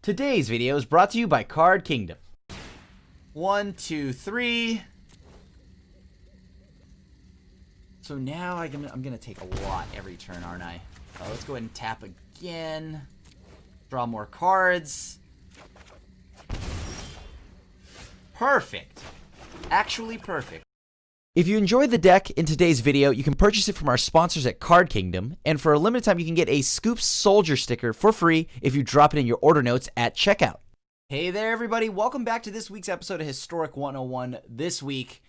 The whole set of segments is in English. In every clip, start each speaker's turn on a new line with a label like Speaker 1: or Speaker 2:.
Speaker 1: Today's video is brought to you by Card Kingdom. 1, 2, 3. So now I'm gonna take a lot every turn, aren't I? Let's go ahead and tap again. Draw more cards. Perfect. Actually perfect. If you enjoyed the deck in today's video, you can purchase it from our sponsors at Card Kingdom, and for a limited time you can get a Scoop Soldier sticker for free if you drop it in your order notes at checkout. Hey there everybody, welcome back to this week's episode of Historic 101. This week,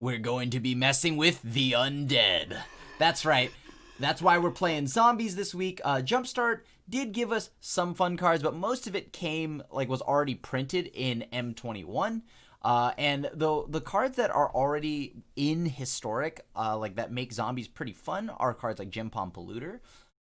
Speaker 1: we're going to be messing with the undead. That's right, that's why we're playing zombies this week. Jumpstart did give us some fun cards, but most of it was already printed in M21. And the cards that are already in Historic, that make zombies pretty fun, are cards like Gem Palm Polluter.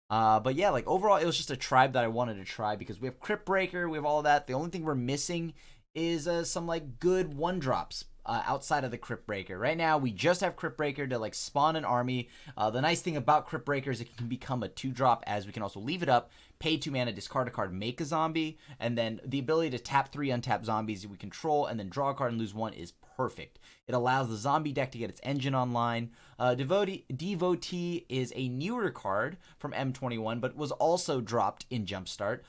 Speaker 1: But yeah, overall, it was just a tribe that I wanted to try because we have Crypt Breaker, we have all of that. The only thing we're missing is some good 1-drops outside of the Crypt Breaker. Right now, we just have Crypt Breaker to spawn an army. The nice thing about Crypt Breaker is it can become a 2-drop, as we can also leave it up, pay 2 mana, discard a card, make a zombie, and then the ability to tap 3 untapped zombies we control and then draw a card and lose 1 is perfect. It allows the zombie deck to get its engine online. Devotee is a newer card from M21, but was also dropped in Jumpstart.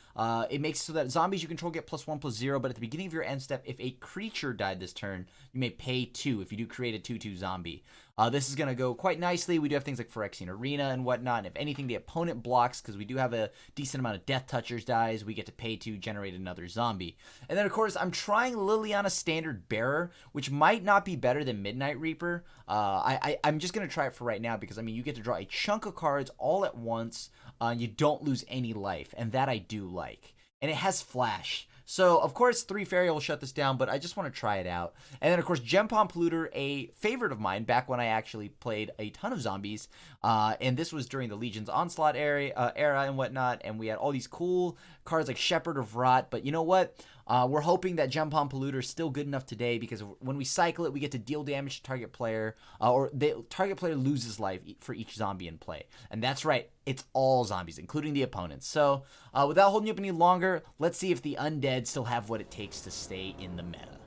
Speaker 1: It makes it so that zombies you control get +1/+0, but at the beginning of your end step, if a creature died this turn, you may pay 2 if you do create a 2/2 zombie. This is going to go quite nicely. We do have things like Phyrexian Arena and whatnot, and if anything the opponent blocks, because we do have a decent amount of Death Touchers dies, we get to pay to generate another zombie. And then, of course, I'm trying Liliana Standard Bearer, which might not be better than Midnight Reaper. I'm just going to try it for right now because, you get to draw a chunk of cards all at once. You don't lose any life, and that I do like. And it has Flash. So, of course, 3 Fairy will shut this down, but I just want to try it out. And then, of course, Gem Palm Polluter, a favorite of mine back when I actually played a ton of zombies. And this was during the Legion's Onslaught era and whatnot. And we had all these cool cards like Shepherd of Rot. But you know what? We're hoping that Gem Palm Polluter is still good enough today because when we cycle it, we get to deal damage to target player, or the target player loses life for each zombie in play. And that's right, it's all zombies, including the opponents. So without holding you up any longer, let's see if the undead still have what it takes to stay in the meta.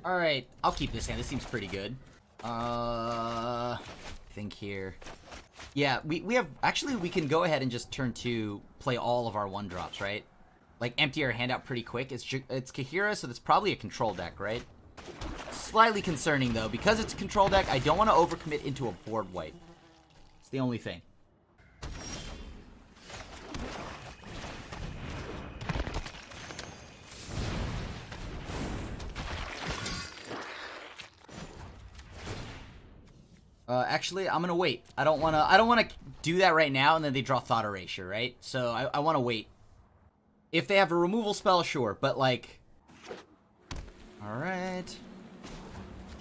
Speaker 1: All right, I'll keep this hand. This seems pretty good. Think here. Yeah, we have, actually we can go ahead and just turn 2, play all of our 1-drops, right? Empty our hand out pretty quick. It's Kahira, so that's probably a control deck, right? Slightly concerning, though. Because it's a control deck, I don't want to overcommit into a board wipe. It's the only thing. Actually, I'm gonna wait. I don't wanna do that right now, and then they draw Thought Erasure, right? So I want to wait. If they have a removal spell, sure, but alright.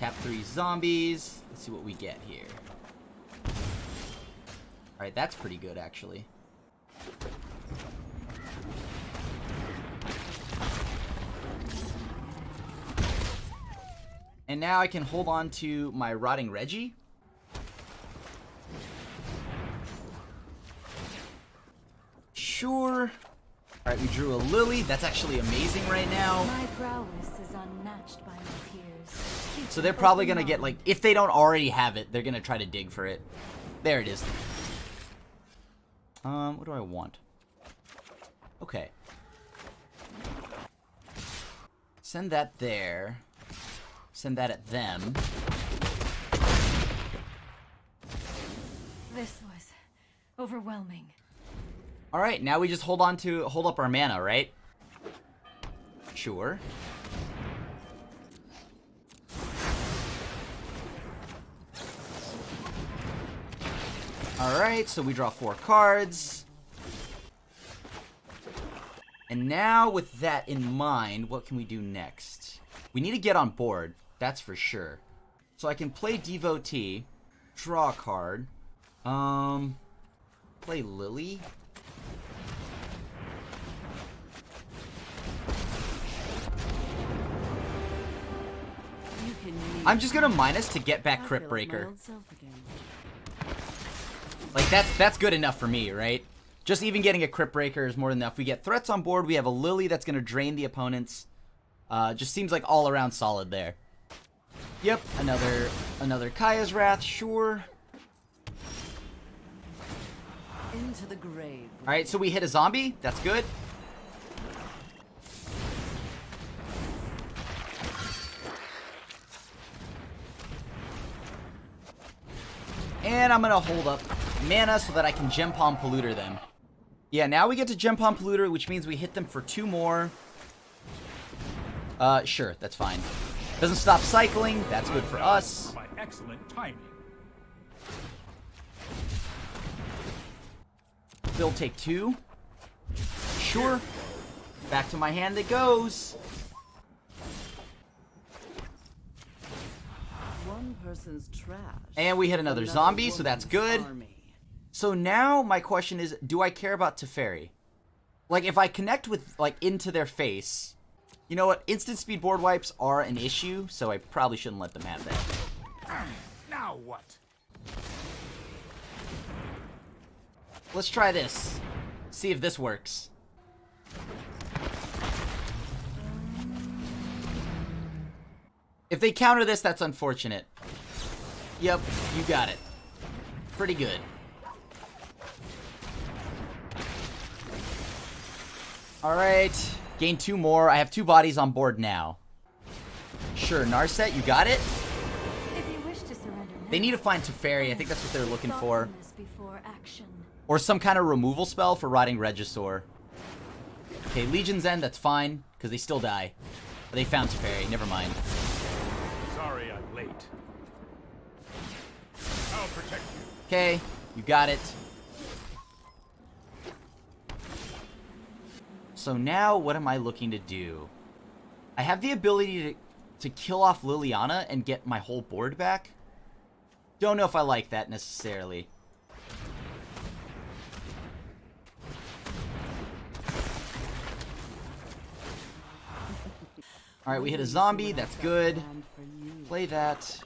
Speaker 1: Tap 3 zombies. Let's see what we get here. Alright, that's pretty good, actually. And now I can hold on to my Rotting Reggie. Sure. Alright, we drew a Lily. That's actually amazing right now.
Speaker 2: My prowess is unmatched by my peers.
Speaker 1: So they're probably gonna get, if they don't already have it, they're gonna try to dig for it. There it is. What do I want? Okay. Send that there. Send that at them.
Speaker 2: This was overwhelming.
Speaker 1: Alright, now we just hold up our mana, right? Sure. Alright, so we draw 4 cards. And now with that in mind, what can we do next? We need to get on board, that's for sure. So I can play Devotee, draw a card, play Lily. I'm just gonna minus to get back Crypt Breaker. Like, that's good enough for me, right? Just even getting a Crypt Breaker is more than enough. We get threats on board. We have a Lily that's going to drain the opponents. Just seems like all around solid there. Yep, another Kaya's Wrath, sure.
Speaker 3: Into the grave.
Speaker 1: Alright, so we hit a zombie. That's good. And I'm going to hold up mana so that I can Gem Palm Polluter them. Yeah, now we get to Gem Palm Polluter, which means we hit them for 2 more. Sure, that's fine. Doesn't stop cycling. That's good for us.
Speaker 4: My excellent timing.
Speaker 1: They'll take 2. Sure. Back to my hand it goes.
Speaker 3: One person's trash.
Speaker 1: And we hit another zombie, so that's good.
Speaker 3: Army.
Speaker 1: So now my question is, do I care about Teferi? Like, if I connect with, like, into their face, you know what? Instant speed board wipes are an issue, so I probably shouldn't let them have that.
Speaker 4: Now what?
Speaker 1: Let's try this. See if this works. If they counter this, that's unfortunate. Yep, you got it. Pretty good. Alright. Gain 2 more. I have 2 bodies on board now. Sure, Narset, you got it?
Speaker 2: If you wish to surrender now,
Speaker 1: They need to find Teferi. I think that's what they're looking for.
Speaker 2: thoughtfulness before action.
Speaker 1: Or some kind of removal spell for Rotting Regisaur. Okay, Legion's End, that's fine, because they still die. They found Teferi, never mind.
Speaker 4: Sorry I'm late. I'll protect you.
Speaker 1: Okay, you got it. So now, what am I looking to do? I have the ability to kill off Liliana and get my whole board back. Don't know if I like that necessarily. Alright, we hit a zombie, that's good. Play that.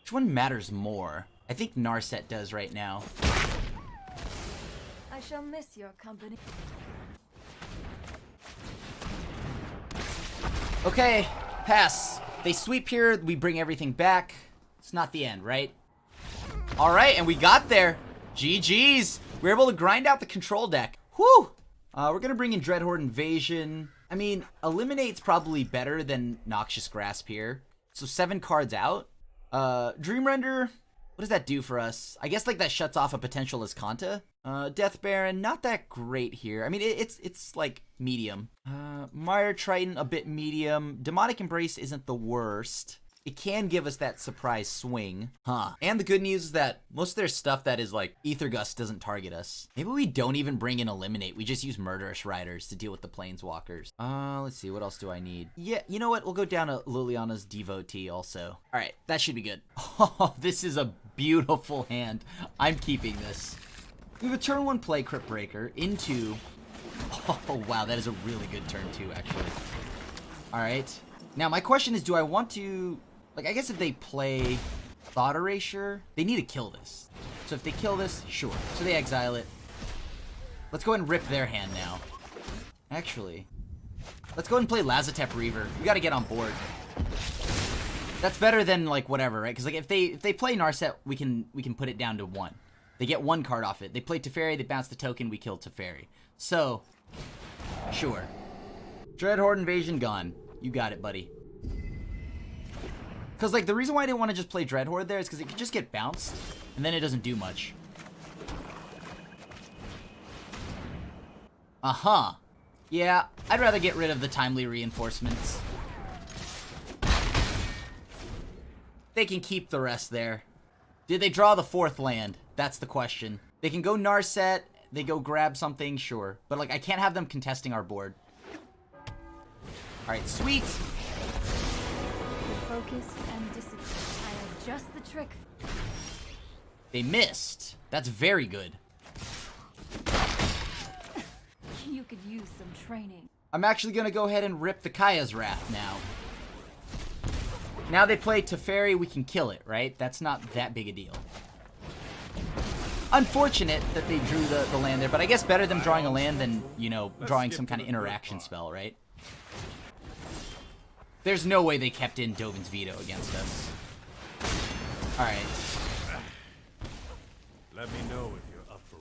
Speaker 1: Which one matters more? I think Narset does right now.
Speaker 2: I shall miss your company.
Speaker 1: Okay, pass. They sweep here, we bring everything back. It's not the end, right? Alright, and we got there. GG's. We were able to grind out the control deck. Whew! We're gonna bring in Dreadhorde Invasion. I mean, Eliminate's probably better than Noxious Grasp here. So 7 cards out. Dream Render, what does that do for us? I guess like that shuts off a potential Azcanta. Death Baron, not that great here. I mean, it's like medium. Mire Triton, a bit medium. Demonic Embrace isn't the worst. It can give us that surprise swing. Huh. And the good news is that most of their stuff that is like Ether Gust doesn't target us. Maybe we don't even bring in Eliminate. We just use Murderous Riders to deal with the Planeswalkers. Let's see. What else do I need? Yeah, you know what? We'll go down to Liliana's Devotee also. All right. That should be good. Oh, this is a beautiful hand. I'm keeping this. We have a turn 1 play Crypt Breaker into... Oh, wow. That is a really good turn 2, actually. All right. Now, my question is, do I want to... Like, I guess if they play Thought Erasure, they need to kill this. So if they kill this, sure. So they exile it. Let's go ahead and rip their hand now. Actually, let's go ahead and play Lazotep Reaver. We got to get on board. That's better than, like, whatever, right? Because, like, if they play Narset, we can put it down to 1. They get 1 card off it. They play Teferi, they bounce the token, we kill Teferi. So, sure. Dreadhorde Invasion gone. You got it, buddy. Because, like, the reason why I didn't want to just play Dreadhorde there is because it could just get bounced, and then it doesn't do much. Uh-huh. Yeah, I'd rather get rid of the timely reinforcements. They can keep the rest there. Did they draw the 4th land? That's the question. They can go Narset, they go grab something, sure. But, like, I can't have them contesting our board. Alright, sweet!
Speaker 2: Focus and discipline. I have just the trick.
Speaker 1: They missed. That's very good.
Speaker 2: You could use some training.
Speaker 1: I'm actually going to go ahead and rip the Kaya's Wrath now. Now they play Teferi, we can kill it, right? That's not that big a deal. Unfortunate that they drew the land there, but I guess better them drawing a land than, you know, drawing some kind of interaction spell, right? There's no way they kept in Dovin's Veto against us. Alright.
Speaker 4: Let me know if you're up for...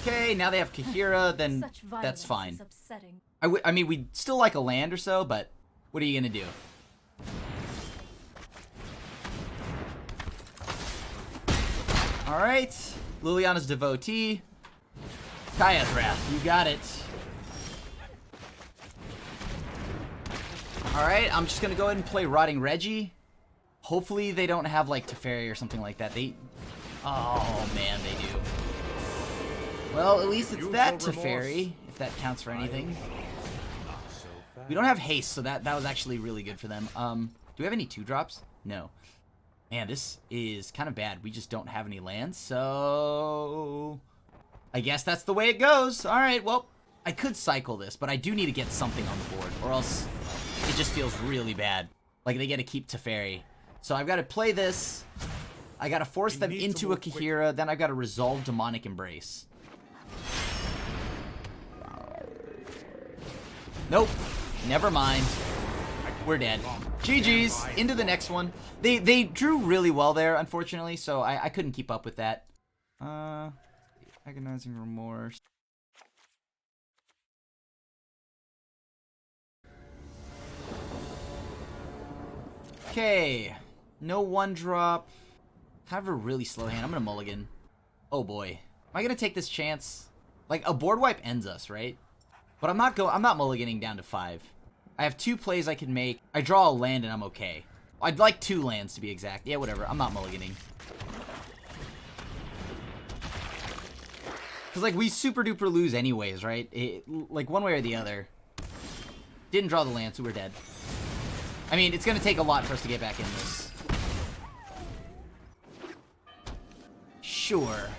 Speaker 1: Okay, now they have Kahira, then
Speaker 2: Such violence
Speaker 1: that's fine.
Speaker 2: is upsetting.
Speaker 1: I mean, we'd still like a land or so, but what are you gonna do? Alright, Liliana's Devotee. Kaya's Wrath, you got it. Alright, I'm just gonna go ahead and play Rotting Reggie. Hopefully they don't have, like, Teferi or something like that. Oh, man, they do. Well, at least it's that Teferi, if that counts for anything. We don't have haste, so that was actually really good for them. Do we have any 2-drops? No. Man, this is kind of bad. We just don't have any lands, so... I guess that's the way it goes. Alright, well, I could cycle this, but I do need to get something on the board, or else it just feels really bad. Like, they get to keep Teferi. So I've got to play this. I got to force them into a Kahira, then I've got to resolve Demonic Embrace. Nope. Never mind. We're dead. GG's. Into the next one. They drew really well there, unfortunately, so I couldn't keep up with that. Agonizing Remorse. Okay. No 1-drop. Kind of a really slow hand. I'm gonna mulligan. Oh boy. Am I gonna take this chance? Like, a board wipe ends us, right? But I'm not mulliganing down to 5. I have 2 plays I can make. I draw a land and I'm okay. I'd like 2 lands to be exact. Yeah, whatever. I'm not mulliganing. Because, like, we super duper lose anyways, right? Like, one way or the other. Didn't draw the land, so we're dead. I mean, it's going to take a lot for us to get back in this. Sure.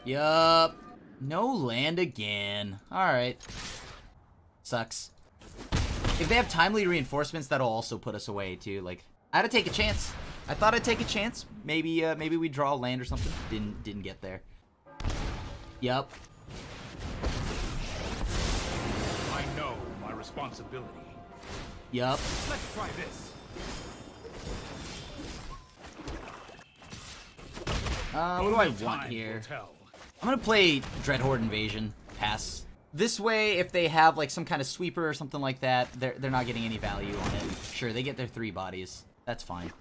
Speaker 1: Yup. No land again. Alright. Sucks. If they have timely reinforcements, that'll also put us away, too. Like, I had to take a chance. I thought I'd take a chance. Maybe we draw a land or something. Didn't get there. Yup.
Speaker 4: I know my responsibility.
Speaker 1: Yup.
Speaker 4: Let's try this.
Speaker 1: What do I want here? I'm gonna play Dreadhorde Invasion. Pass. This way, if they have like some kind of sweeper or something like that, they're not getting any value on it. Sure, they get their 3 bodies. That's fine.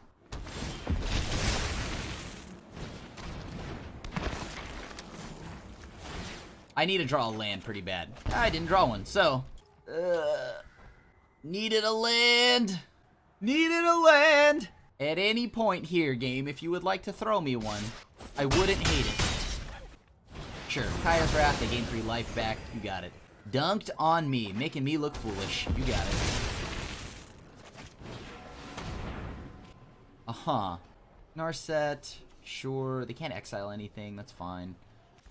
Speaker 1: I need to draw a land pretty bad. I didn't draw one, so... needed a land! Needed a land! At any point here, game, if you would like to throw me one, I wouldn't hate it. Sure, Kaya's Wrath, they gain 3 life back. You got it. Dunked on me, making me look foolish. You got it. Uh-huh. Narset, sure. They can't exile anything, that's fine.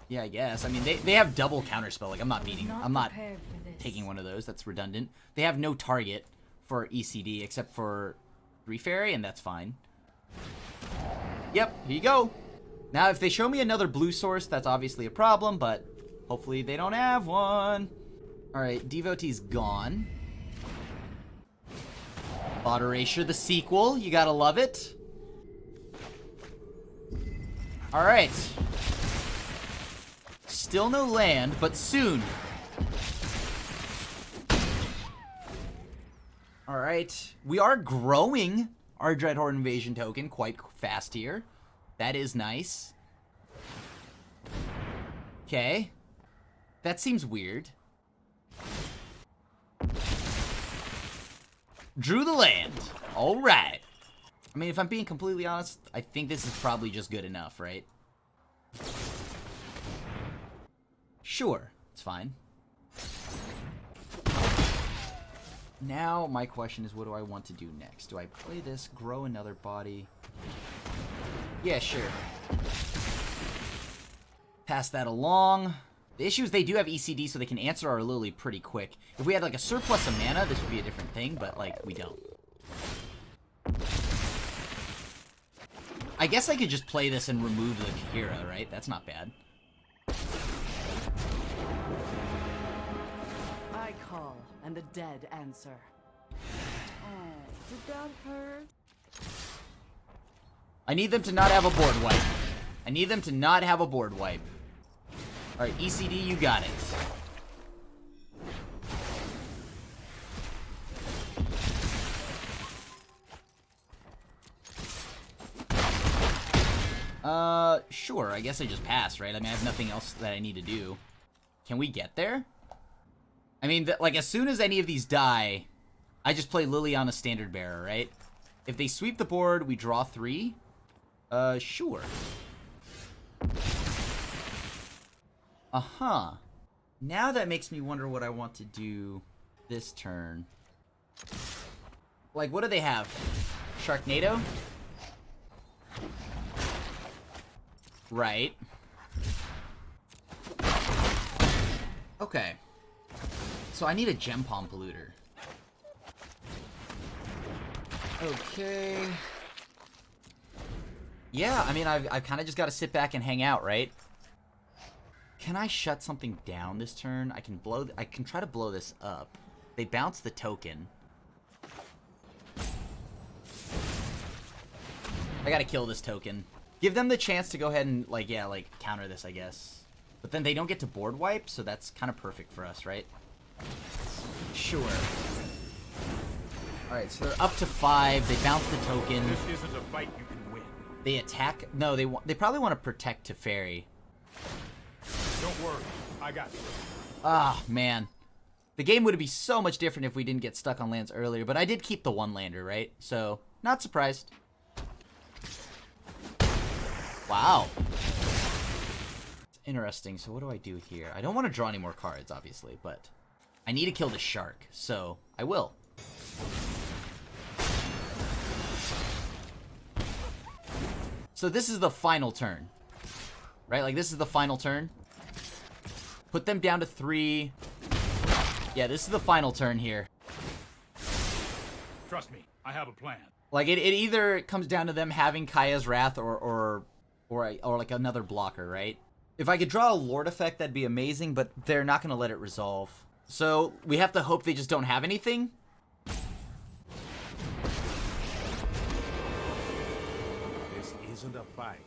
Speaker 1: Yeah, I guess. I mean, they have double counterspell. Like, I'm not taking one of those. That's redundant. They have no target for ECD except for 3 fairy, and that's fine. Yep, here you go. Now, if they show me another blue source, that's obviously a problem, but hopefully they don't have one. Alright, Devotee's gone. Bot Erasure, the sequel. You gotta love it. Alright. Still no land, but soon. Alright. We are growing our Dreadhorde Invasion token quite fast here. That is nice. Okay. That seems weird. Drew the land. Alright. I mean, if I'm being completely honest, I think this is probably just good enough, right? Sure. It's fine. Now, my question is, what do I want to do next? Do I play this, grow another body? Yeah, sure. Pass that along. The issue is they do have ECD, so they can answer our Lily pretty quick. If we had, like, a surplus of mana, this would be a different thing, but, like, we don't. I guess I could just play this and remove the Kahira, right? That's not bad.
Speaker 3: I call, and the dead answer. Oh, did that hurt?
Speaker 1: I need them to not have a board wipe. I need them to not have a board wipe. Alright, ECD, you got it. Sure, I guess I just pass, right? I mean, I have nothing else that I need to do. Can we get there? I mean, like, as soon as any of these die, I just play Liliana Standard Bearer, right? If they sweep the board, we draw 3. Sure. Uh-huh. Now that makes me wonder what I want to do this turn. Like, what do they have? Sharknado? Right. Okay. So I need a Gem Palm Polluter. Okay. Yeah, I mean, I've kind of just got to sit back and hang out, right? Can I shut something down this turn? I can try to blow this up. They bounce the token. I gotta kill this token. Give them the chance to go ahead and, like, yeah, like, counter this, I guess. But then they don't get to board wipe, so that's kind of perfect for us, right? Sure. Alright, so they're up to 5. They bounce the token.
Speaker 4: This isn't a fight you can win.
Speaker 1: They attack. No, they probably want to protect Teferi.
Speaker 4: Don't worry, I got you.
Speaker 1: Ah, man. The game would be so much different if we didn't get stuck on lands earlier, but I did keep the 1-lander, right? So, not surprised. Wow. Interesting. So what do I do here? I don't want to draw any more cards, obviously, but I need to kill the shark, so I will. So this is the final turn, right? Like, this is the final turn. Put them down to 3. Yeah, this is the final turn here.
Speaker 4: Trust me, I have a plan.
Speaker 1: Like, it either comes down to them having Kaya's Wrath or like another blocker, right? If I could draw a Lord effect, that'd be amazing, but they're not going to let it resolve. So we have to hope they just don't have anything.
Speaker 4: This isn't a fight.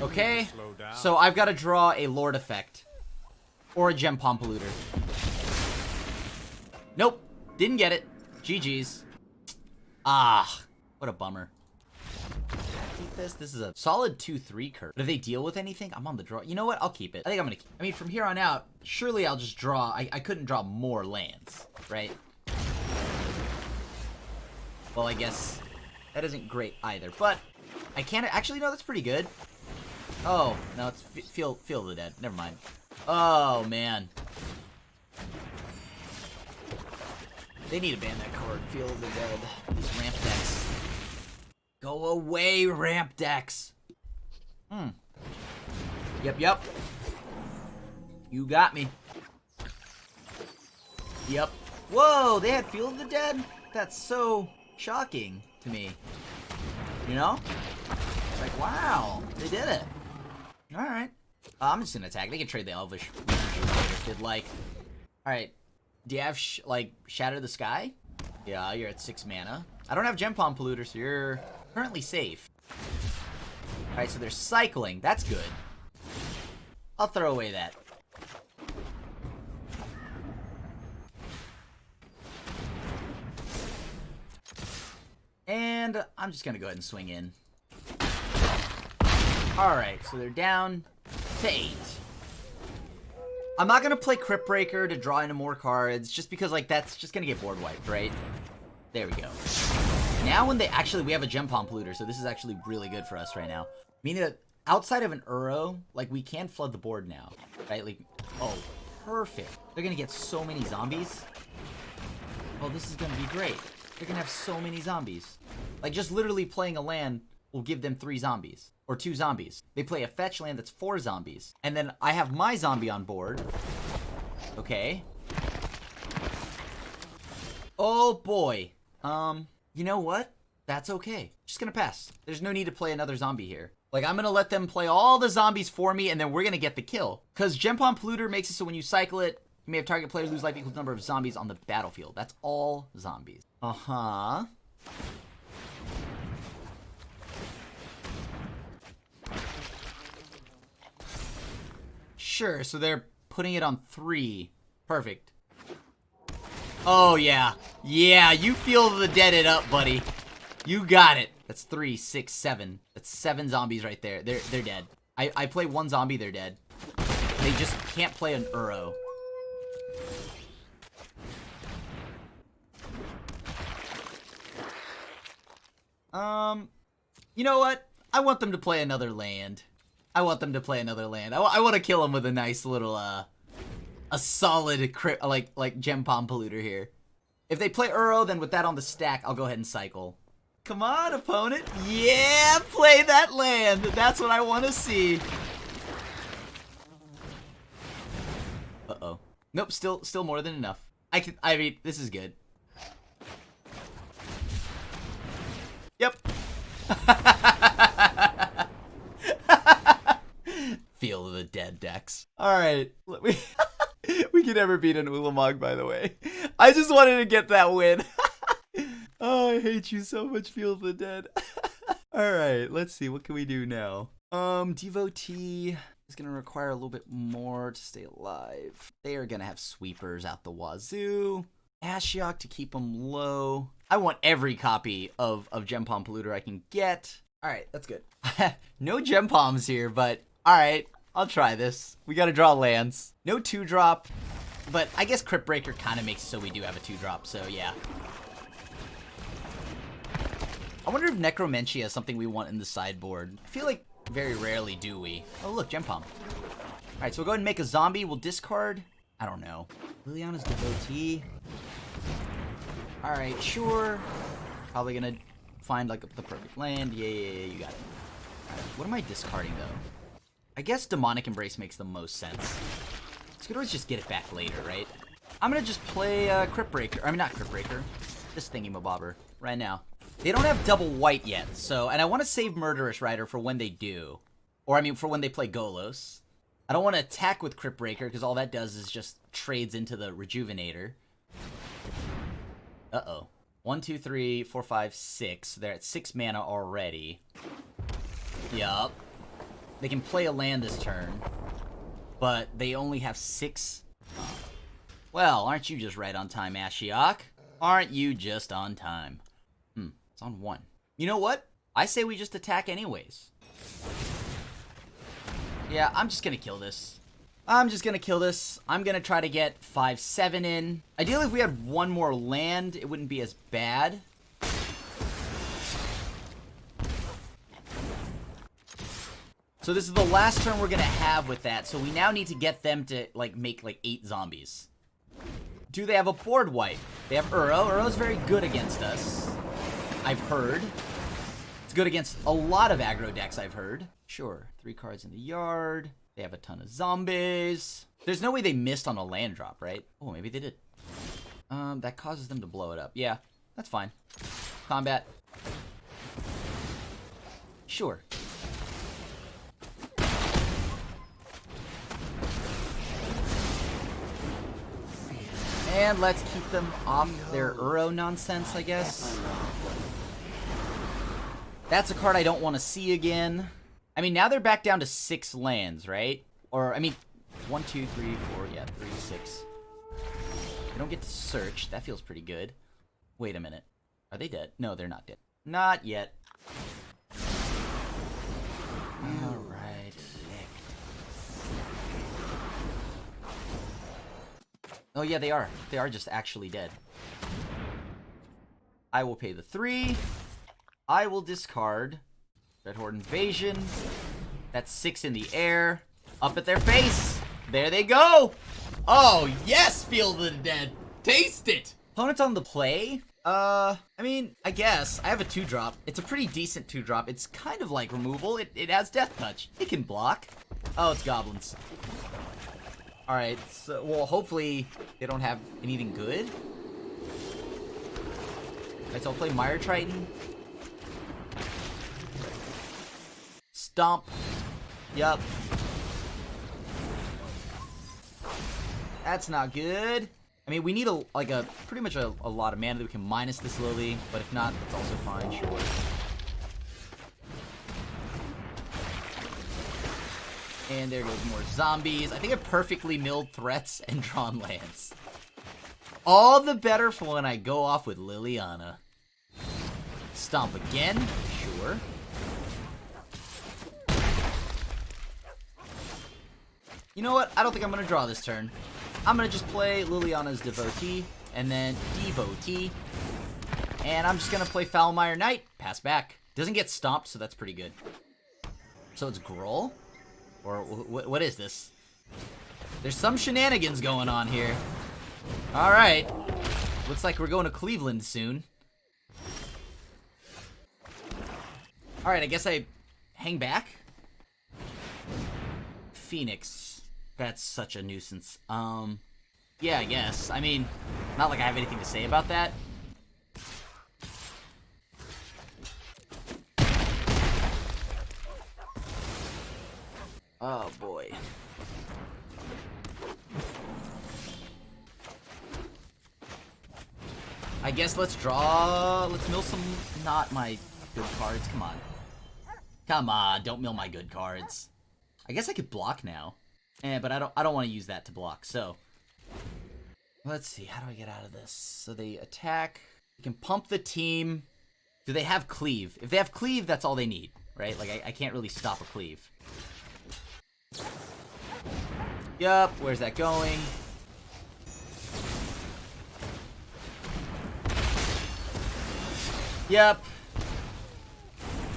Speaker 1: Okay,
Speaker 4: Slow down.
Speaker 1: so I've got to draw a Lord effect. Or a Gem Palm Polluter. Nope, didn't get it. GG's. Ah, what a bummer. Keep this. This is a solid 2-3 curve. But if they deal with anything, I'm on the draw. You know what? I'll keep it. I think I'm gonna keep it. I mean, from here on out, surely I'll just draw. I couldn't draw more lands, right? Well, I guess that isn't great either. But I can't actually. No, that's pretty good. Oh no, it's feel the dead. Never mind. Oh man. They need to ban that card. Feel the dead. These ramp decks. Go away, ramp decks. Yep. You got me. Yep. Whoa, they had Feel of the Dead? That's so shocking to me. You know? It's like, wow, they did it. Alright. I'm just gonna attack. They can trade the Elvish if they'd like. Alright. Do you have, like, Shatter the Sky? Yeah, you're at 6 mana. I don't have Gem Palm Polluter, so you're currently safe. Alright, so they're cycling. That's good. I'll throw away that. And I'm just gonna go ahead and swing in. Alright, so they're down to 8. I'm not gonna play Crypt Breaker to draw into more cards, just because, like, that's just gonna get board wiped, right? There we go. Now when they actually, we have a Gem Palm Polluter, so this is actually really good for us right now. Meaning that outside of an Uro, like, we can flood the board now, right? Like, oh, perfect. They're gonna get so many zombies. Oh, this is gonna be great. They're gonna have so many zombies. Like, just literally playing a land will give them 3 zombies. Or 2 zombies. They play a fetch land that's 4 zombies. And then I have my zombie on board. Okay. Oh boy. You know what? That's okay. Just gonna pass. There's no need to play another zombie here. Like, I'm gonna let them play all the zombies for me, and then we're gonna get the kill. Because Gempom Polluter makes it so when you cycle it, you may have target player lose life equal to the number of zombies on the battlefield. That's all zombies. Uh-huh. Sure, so they're putting it on 3. Perfect. Oh, yeah. Yeah, you feel the dead it up, buddy. You got it. That's 3, 6, 7. That's 7 zombies right there. They're dead. I play 1 zombie, they're dead. They just can't play an Uro. You know what? I want them to play another land. I want them to play another land. I want to kill them with a nice little, a solid crypt, like Gempom Polluter here. If they play Uro, then with that on the stack, I'll go ahead and cycle. Come on, opponent. Yeah, play that land. That's what I want to see. Uh-oh. Nope, still more than enough. I mean, this is good. Yep. Feel the dead decks. Alright. We can never beat an Ulamog, by the way. I just wanted to get that win. Oh, I hate you so much, Feel the Dead. Alright, let's see. What can we do now? Devotee is going to require a little bit more to stay alive. They are going to have sweepers out the wazoo. Ashiok to keep them low. I want every copy of Gempom Polluter I can get. Alright, that's good. No Gempoms here, but alright, I'll try this. We gotta draw lands. No 2-drop, but I guess Crypt Breaker kind of makes it so we do have a 2-drop, so yeah. I wonder if Necromentia is something we want in the sideboard. I feel like very rarely do we. Oh look, Gempom. Alright, so we'll go ahead and make a zombie. We'll discard. I don't know. Liliana's Devotee. Alright, sure. Probably gonna find like the perfect land. Yeah, you got it. Right, what am I discarding though? I guess Demonic Embrace makes the most sense. So we could always just get it back later, right? I'm gonna just play Crypt Breaker. I mean, not Crypt Breaker. This thingy-mabobber right now. They don't have double white yet, so... And I want to save Murderous Rider for when they do. Or, I mean, for when they play Golos. I don't want to attack with Crypt Breaker, because all that does is just trades into the Rejuvenator. Uh-oh. 1, 2, 3, 4, 5, 6. They're at 6 mana already. Yup. They can play a land this turn. But they only have 6. Well, aren't you just right on time, Ashiok? Aren't you just on time? It's on 1. You know what? I say we just attack anyways. Yeah, I'm just gonna kill this. I'm gonna try to get 5-7 in. Ideally, if we had 1 more land, it wouldn't be as bad. So this is the last turn we're gonna have with that, so we now need to get them to, like, make, like, 8 zombies. Do they have a board wipe? They have Uro. Uro's very good against us, I've heard. It's good against a lot of aggro decks, I've heard. Sure, 3 cards in the yard. They have a ton of zombies. There's no way they missed on a land drop, right? Oh, maybe they did. That causes them to blow it up. Yeah, that's fine. Combat. Sure. And let's keep them off their Uro nonsense, I guess. That's a card I don't want to see again. I mean, now they're back down to 6 lands, right? Or, I mean, 1, 2, 3, 4, yeah, 3, 6. They don't get to search. That feels pretty good. Wait a minute. Are they dead? No, they're not dead. Not yet. Alright. Oh, yeah, they are. They are just actually dead. I will pay the 3. I will discard. Red Horde Invasion. That's 6 in the air. Up at their face. There they go. Oh, yes, Feel the Dead. Taste it. Opponent's on the play. I mean, I guess. I have a 2-drop. It's a pretty decent 2-drop. It's kind of like removal. It has Death Touch. It can block. Oh, it's goblins. Alright, so, well, hopefully they don't have anything good. Alright, so I'll play Mire Triton. Stomp. Yup. That's not good. I mean, we need pretty much a lot of mana that we can minus this Lily, but if not, that's also fine, sure. And there goes more zombies. I think I perfectly milled threats and drawn lands. All the better for when I go off with Liliana. Stomp again, sure. You know what? I don't think I'm going to draw this turn. I'm going to just play Liliana's Devotee, and then Devotee. And I'm just going to play Foulmire Knight, pass back. Doesn't get stomped, so that's pretty good. So it's Gruul? Or what is this? There's some shenanigans going on here. Alright. Looks like we're going to Cleveland soon. Alright, I guess I hang back. Phoenix. That's such a nuisance. Yeah, I guess. I mean, not like I have anything to say about that. Oh, boy. I guess let's draw... Let's mill some... Not my good cards. Come on. Come on, don't mill my good cards. I guess I could block now. But I don't want to use that to block, so... Let's see, how do I get out of this? So they attack. You can pump the team. Do they have cleave? If they have cleave, that's all they need, right? Like, I can't really stop a cleave. Yup, where's that going? Yep.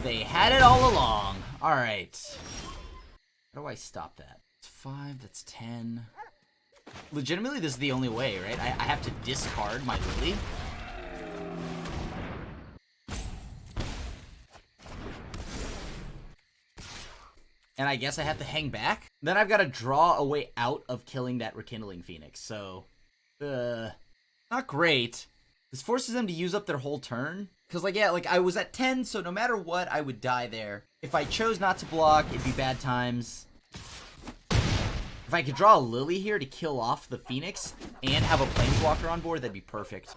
Speaker 1: They had it all along. Alright. How do I stop that? It's 5, that's 10. Legitimately, this is the only way, right? I have to discard my Lily. And I guess I have to hang back. Then I've got to draw a way out of killing that Rekindling Phoenix. So, not great. This forces them to use up their whole turn. Because, like, yeah, like, I was at 10, so no matter what, I would die there. If I chose not to block, it'd be bad times. If I could draw a Lily here to kill off the Phoenix and have a Planeswalker on board, that'd be perfect.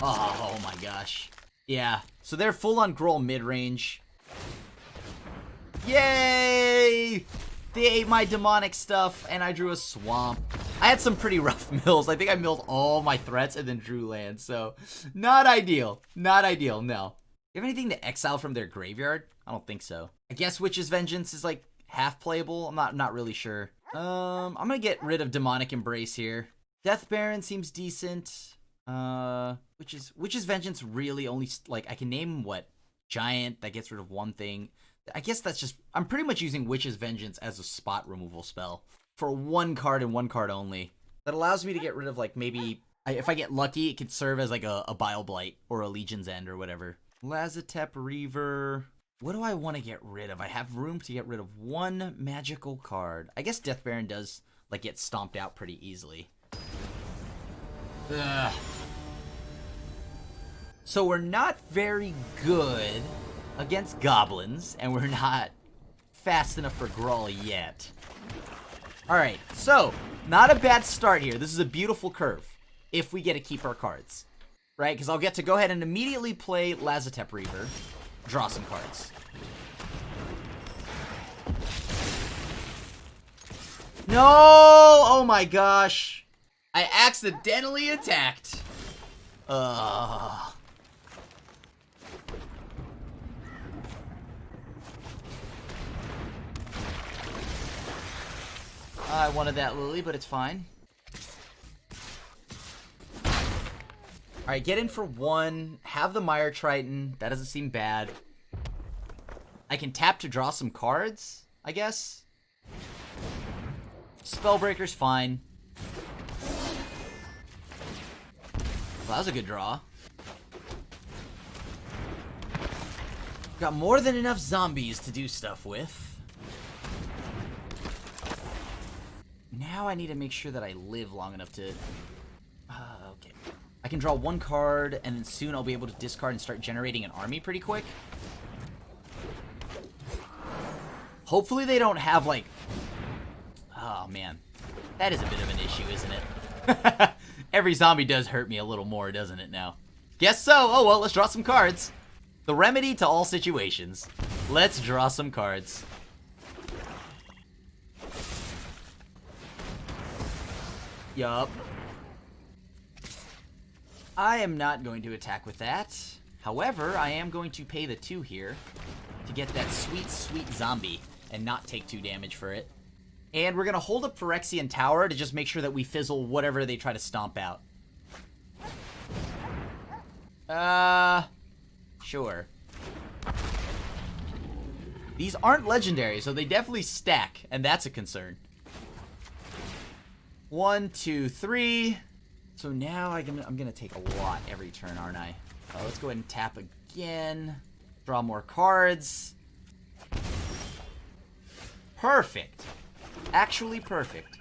Speaker 1: Oh my gosh. Yeah, so they're full on Gruul mid-range. Yay! They ate my demonic stuff, and I drew a swamp. I had some pretty rough mills. I think I milled all my threats and then drew land, so not ideal. Not ideal, no. You have anything to exile from their graveyard? I don't think so. I guess Witch's Vengeance is like half playable. I'm not really sure. I'm gonna get rid of Demonic Embrace here. Death Baron seems decent. Witch's Vengeance really only, like, I can name what? Giant, that gets rid of one thing. I guess that's just, I'm pretty much using Witch's Vengeance as a spot removal spell. For one card and one card only. That allows me to get rid of, like, maybe, if I get lucky, it could serve as like a Bile Blight or a Legion's End or whatever. Lazotep Reaver. What do I want to get rid of? I have room to get rid of one magical card. I guess Death Baron does, like, get stomped out pretty easily. Ugh. So we're not very good against goblins, and we're not fast enough for Gruul yet. Alright, so, not a bad start here. This is a beautiful curve, if we get to keep our cards. Right, because I'll get to go ahead and immediately play Lazotep Reaver, draw some cards. No! Oh my gosh! I accidentally attacked. I wanted that Lily, but it's fine. Alright, get in for one. Have the Mire Triton. That doesn't seem bad. I can tap to draw some cards, I guess. Spellbreaker's fine. Well, that was a good draw. Got more than enough zombies to do stuff with. Now I need to make sure that I live long enough to... okay. I can draw one card, and then soon I'll be able to discard and start generating an army pretty quick. Hopefully they don't have, like... Oh, man. That is a bit of an issue, isn't it? Every zombie does hurt me a little more, doesn't it now? Guess so. Oh, well, let's draw some cards. The remedy to all situations. Let's draw some cards. Yup. I am not going to attack with that. However, I am going to pay the 2 here to get that sweet, sweet zombie and not take 2 damage for it. And we're going to hold up Phyrexian Tower to just make sure that we fizzle whatever they try to stomp out. Sure. These aren't legendary, so they definitely stack, and that's a concern. 1, 2, 3. So now I'm gonna take a lot every turn, aren't I? Let's go ahead and tap again. Draw more cards. Perfect. Actually perfect.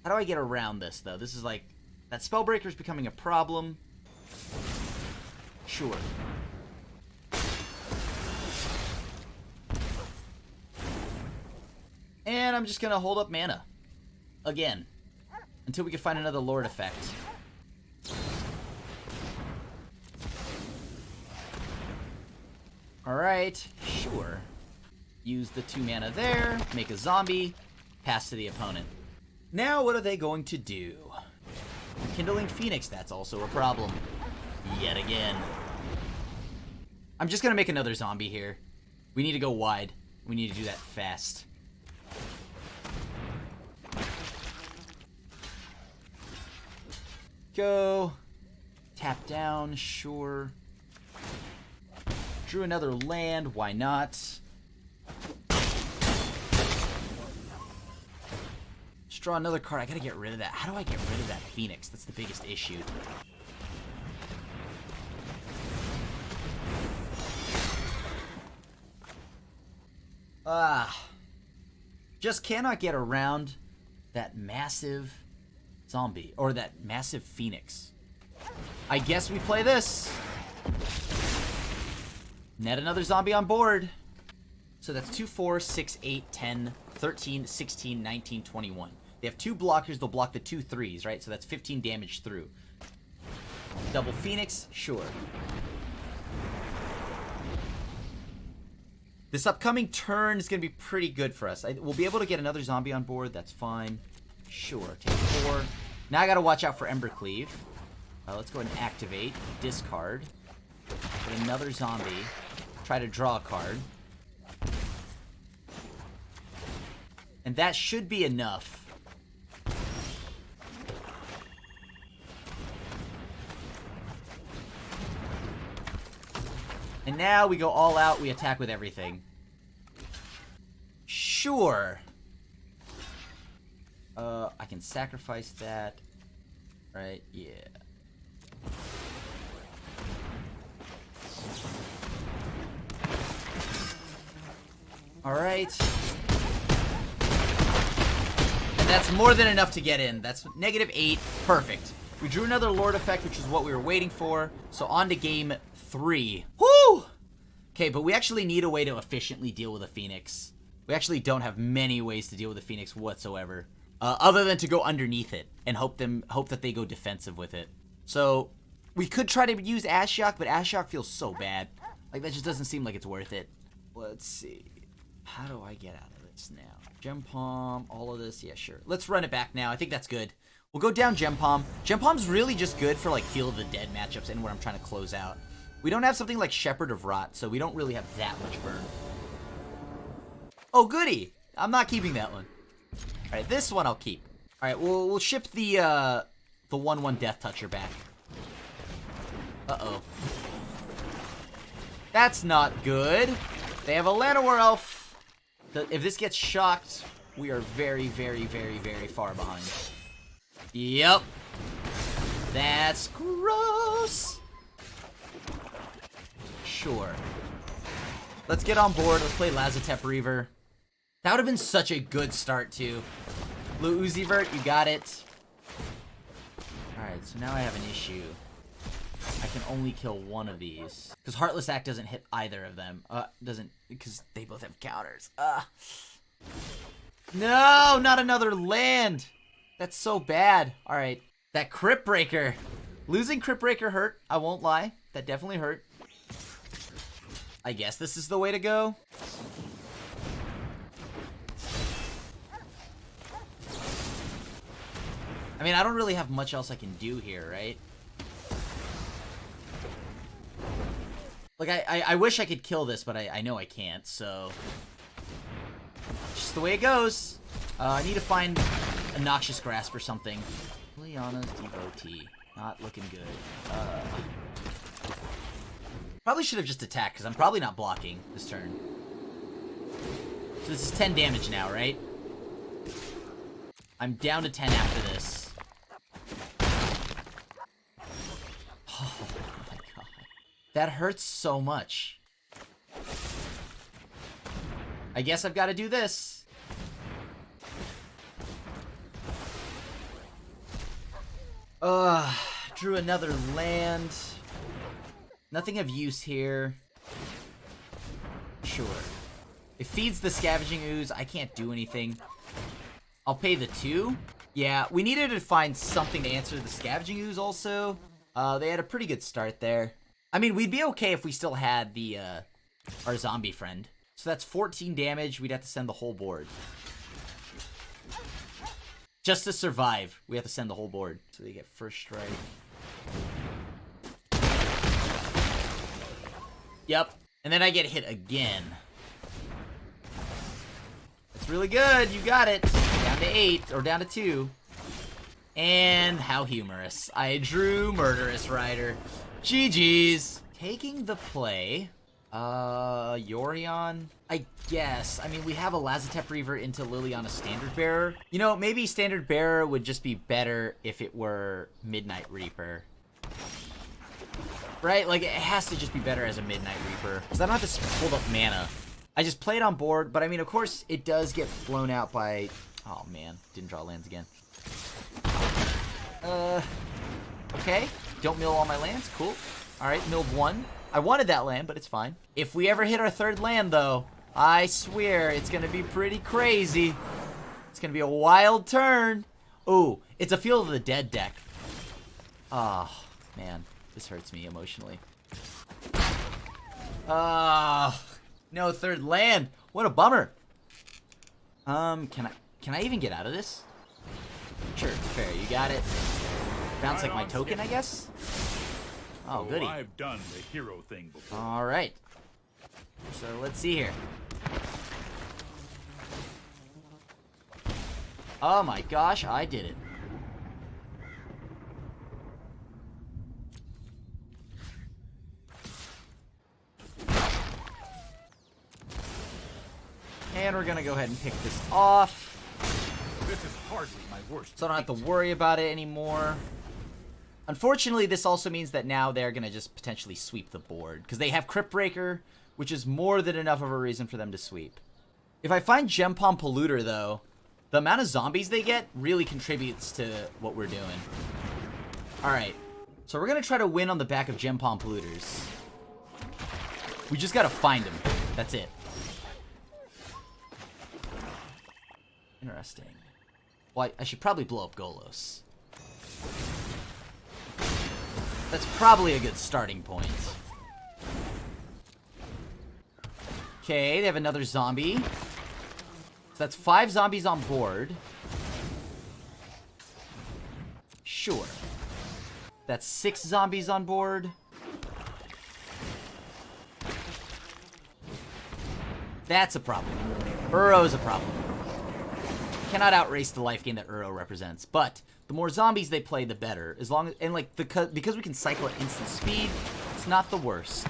Speaker 1: How do I get around this, though? This is like... That Spellbreaker is becoming a problem. Sure. And I'm just gonna hold up mana. Again. Until we can find another Lord effect. Alright, sure. Use the 2 mana there, make a zombie, pass to the opponent. Now what are they going to do? Kindling Phoenix, that's also a problem. Yet again. I'm just gonna make another zombie here. We need to go wide. We need to do that fast. Go. Tap down, sure. Drew another land, why not? Just draw another card. I gotta get rid of that. How do I get rid of that Phoenix? That's the biggest issue. Just cannot get around that massive zombie, or that massive Phoenix. I guess we play this. Net another zombie on board. So that's 2, 4, 6, 8, 10, 13, 16, 19, 21. They have 2 blockers. They'll block the 2 3s, right? So that's 15 damage through. Double Phoenix, sure. This upcoming turn is going to be pretty good for us. We'll be able to get another zombie on board. That's fine. Sure. Take 4. Now I got to watch out for Embercleave. Let's go ahead and activate. Discard. Get another zombie. Try to draw a card. And that should be enough. And now we go all out. We attack with everything. Sure. I can sacrifice that. Right? Yeah. Alright. And that's more than enough to get in. That's -8. Perfect. We drew another Lord effect, which is what we were waiting for. So on to game 3. Woo! Okay, but we actually need a way to efficiently deal with a Phoenix. We actually don't have many ways to deal with a Phoenix whatsoever. Other than to go underneath it and hope that they go defensive with it. So we could try to use Ashiok, but Ashiok feels so bad. Like, that just doesn't seem like it's worth it. Let's see. How do I get out of this now? Gem Palm, all of this. Yeah, sure. Let's run it back now. I think that's good. We'll go down Gem Palm. Gem Palm's really just good for, like, Field of the Dead matchups and where I'm trying to close out. We don't have something like Shepherd of Rot, so we don't really have that much burn. Oh, goody! I'm not keeping that one. Alright, this one I'll keep. Alright, we'll ship the 1/1 Death Toucher back. Uh-oh. That's not good. They have a Llanowar Elf. If this gets shocked, we are very, very, very, very far behind. Yep. That's gross. Sure. Let's get on board. Let's play Lazotep Reaver. That would have been such a good start, too. Blue Uzi Vert, you got it. Alright, so now I have an issue. I can only kill one of these. Because Heartless Act doesn't hit either of them. Doesn't, because they both have counters. No, not another land. That's so bad. Alright, that Crypt Breaker. Losing Crypt Breaker hurt, I won't lie. That definitely hurt. I guess this is the way to go. I mean, I don't really have much else I can do here, right? Like, I wish I could kill this, but I know I can't, so... Just the way it goes. I need to find a Noxious Grasp or something. Liliana's Devotee. Not looking good. Probably should have just attacked, because I'm probably not blocking this turn. So this is 10 damage now, right? I'm down to 10 after this. Oh my god. That hurts so much. I guess I've got to do this. Drew another land. Nothing of use here. Sure. It feeds the Scavenging Ooze. I can't do anything. I'll pay the 2. Yeah, we needed to find something to answer the Scavenging Ooze also. They had a pretty good start there. I mean, we'd be okay if we still had the, our zombie friend. So that's 14 damage. We'd have to send the whole board. Just to survive, we have to send the whole board. So they get first strike. Yep. And then I get hit again. That's really good. You got it. Down to 8, or down to 2. And how humorous. I drew Murderous Rider. GG's. Taking the play. Yorion? I guess. I mean, we have a Lazotep Reaver into Liliana Standard Bearer. You know, maybe Standard Bearer would just be better if it were Midnight Reaper. Right? Like, it has to just be better as a Midnight Reaper. Because I don't have to hold up mana. I just play it on board, but I mean, of course, it does get blown out by... Oh, man. Didn't draw lands again. Okay. Don't mill all my lands. Cool. Alright, milled 1. I wanted that land, but it's fine. If we ever hit our 3rd land, though, I swear it's gonna be pretty crazy. It's gonna be a wild turn. Ooh, it's a Field of the Dead deck. Oh, man. This hurts me emotionally. No 3rd land. What a bummer. Can I even get out of this? Sure, fair. You got it. Bounce like my token, I guess? Oh, goody.
Speaker 4: I've done the hero thing before.
Speaker 1: All right. So let's see here. Oh my gosh, I did it. And we're gonna go ahead and pick this off.
Speaker 4: This is hardly my worst.
Speaker 1: So I don't have to worry about it anymore. Unfortunately, this also means that now they're going to just potentially sweep the board. Because they have Crypt Breaker, which is more than enough of a reason for them to sweep. If I find Gem Palm Polluter, though, the amount of zombies they get really contributes to what we're doing. Alright. So we're going to try to win on the back of Gem Palm Polluters. We just got to find them. That's it. Interesting. Well, I should probably blow up Golos. That's probably a good starting point. Okay, they have another zombie. So that's 5 zombies on board. Sure. That's 6 zombies on board. That's a problem. Uro's a problem. Cannot outrace the life gain that Uro represents, but the more zombies they play, the better. As long as, and like, because we can cycle at instant speed, it's not the worst.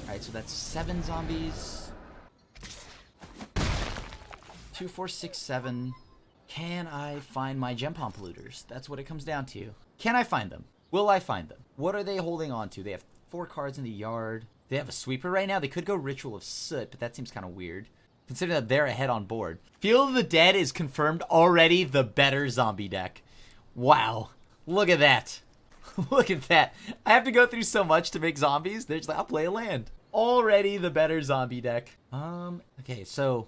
Speaker 1: Alright, so that's 7 zombies. 2, 4, 6, 7. Can I find my Gem Palm Polluters? That's what it comes down to. Can I find them? Will I find them? What are they holding on to? They have 4 cards in the yard. They have a sweeper right now. They could go Ritual of Soot, but that seems kind of weird, considering that they're ahead on board. Field of the Dead is confirmed already the better zombie deck. Wow. Look at that. Look at that. I have to go through so much to make zombies. They're just like, I'll play a land. Already the better zombie deck. Okay, so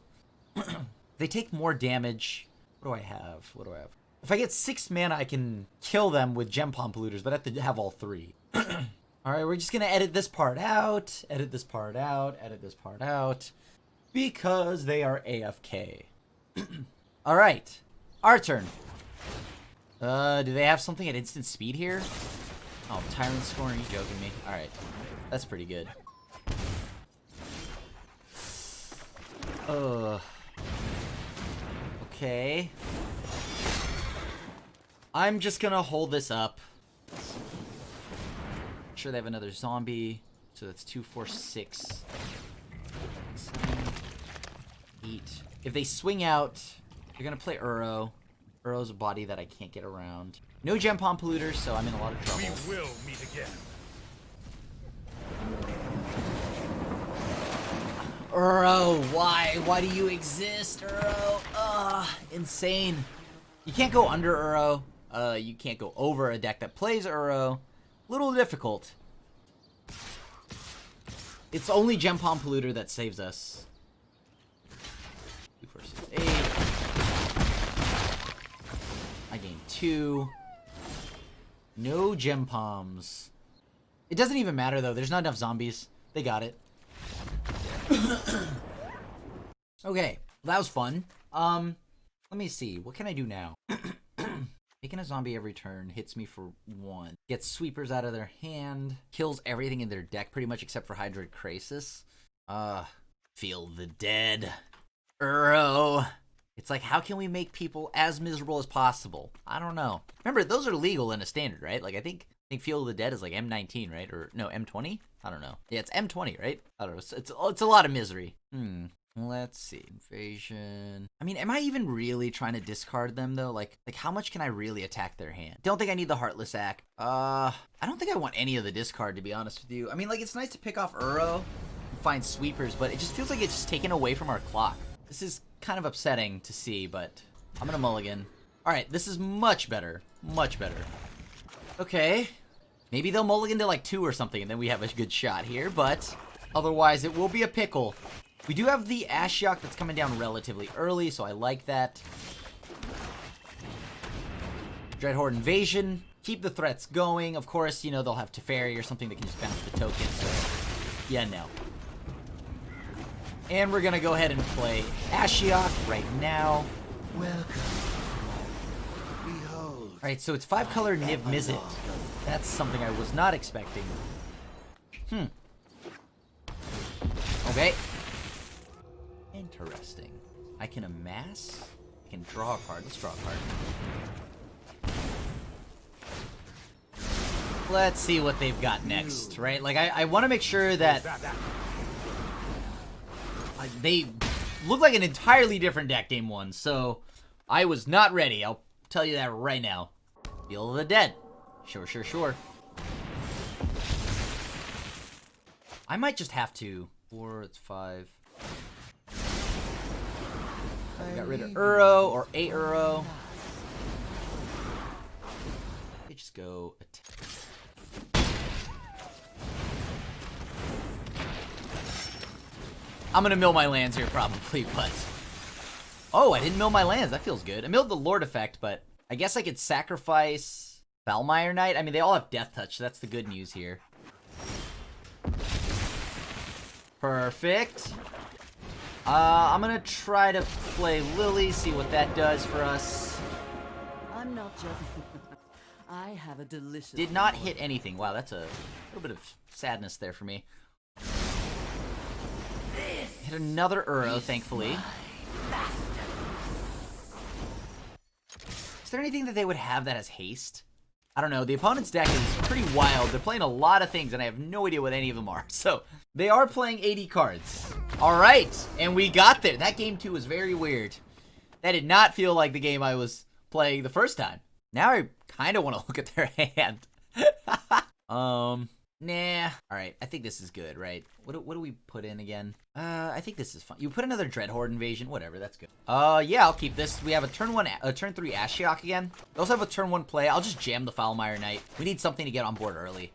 Speaker 1: they take more damage. What do I have? What do I have? If I get 6 mana, I can kill them with gem palm polluters, but I have to have all 3. All right, we're just gonna edit this part out, edit this part out, edit this part out, because they are AFK. All right, our turn. Do they have something at instant speed here? Oh, Tyrant Scorn, are you joking me? All right, that's pretty good. Okay. I'm just gonna hold this up. Sure, they have another zombie, so that's 2, 4, 6, 7, 8. If they swing out, they're gonna play Uro. Uro's a body that I can't get around. No gem palm polluters, so I'm in a lot of trouble.
Speaker 4: We will meet again.
Speaker 1: Uro, why? Why do you exist, Uro? Insane. You can't go under Uro. You can't go over a deck that plays Uro. Little difficult. It's only gem palm polluter that saves us. 2, 4, 6, 8. I gain 2. No gem palms. It doesn't even matter though. There's not enough zombies. They got it. Okay, that was fun. Let me see. What can I do now? Taking a zombie every turn hits me for 1. Gets sweepers out of their hand. Kills everything in their deck pretty much except for Hydroid Krasis. Feel the dead. Uro. It's like, how can we make people as miserable as possible? I don't know. Remember, those are legal in a standard, right? Like, I think Feel the Dead is like M19, right? Or, no, M20? I don't know. Yeah, it's M20, right? I don't know. It's a lot of misery. Let's see. Invasion. I mean, am I even really trying to discard them, though? Like how much can I really attack their hand? Don't think I need the Heartless Act. I don't think I want any of the discard, to be honest with you. I mean, like, it's nice to pick off Uro and find sweepers, but it just feels like it's just taken away from our clock. This is kind of upsetting to see, but I'm gonna mulligan. All right, this is much better. Much better. Okay. Maybe they'll mulligan to, like, 2 or something, and then we have a good shot here, but otherwise it will be a pickle. We do have the Ashiok that's coming down relatively early, so I like that. Dreadhorde Invasion. Keep the threats going. Of course, you know, they'll have Teferi or something that can just bounce the token, so yeah, no. And we're gonna go ahead and play Ashiok right now.
Speaker 5: Welcome. Behold.
Speaker 1: Alright, so it's 5-color Niv Mizzet. That's something I was not expecting. Okay. Interesting. I can amass. I can draw a card. Let's draw a card. Let's see what they've got next, right? Like, I want to make sure that they look like an entirely different deck game 1, so I was not ready. I'll tell you that right now. Feel the Dead. Sure, sure, sure. I might just have to. 4, it's 5. I got rid of Uro, or a Uro. I just go attack. I'm gonna mill my lands here probably, but... Oh, I didn't mill my lands. That feels good. I milled the Lord effect, but I guess I could sacrifice Valmire Knight. I mean, they all have Death Touch, so that's the good news here. Perfect. I'm gonna try to play Lily, see what that does for us.
Speaker 3: I'm not joking. I have a delicious...
Speaker 1: Did not hit anything. Wow, that's a little bit of sadness there for me. Hit another Uro, thankfully. Is there anything that they would have that has haste? I don't know. The opponent's deck is pretty wild. They're playing a lot of things, and I have no idea what any of them are. So, they are playing 80 cards. All right, and we got there. That game 2 was very weird. That did not feel like the game I was playing the first time. Now I kind of want to look at their hand. Nah. Alright, I think this is good, right? What do we put in again? I think this is fun. You put another Dreadhorde Invasion. Whatever, that's good. Yeah, I'll keep this. We have a turn 3 Ashiok again. We also have a turn 1 play. I'll just jam the Foulmire Knight. We need something to get on board early.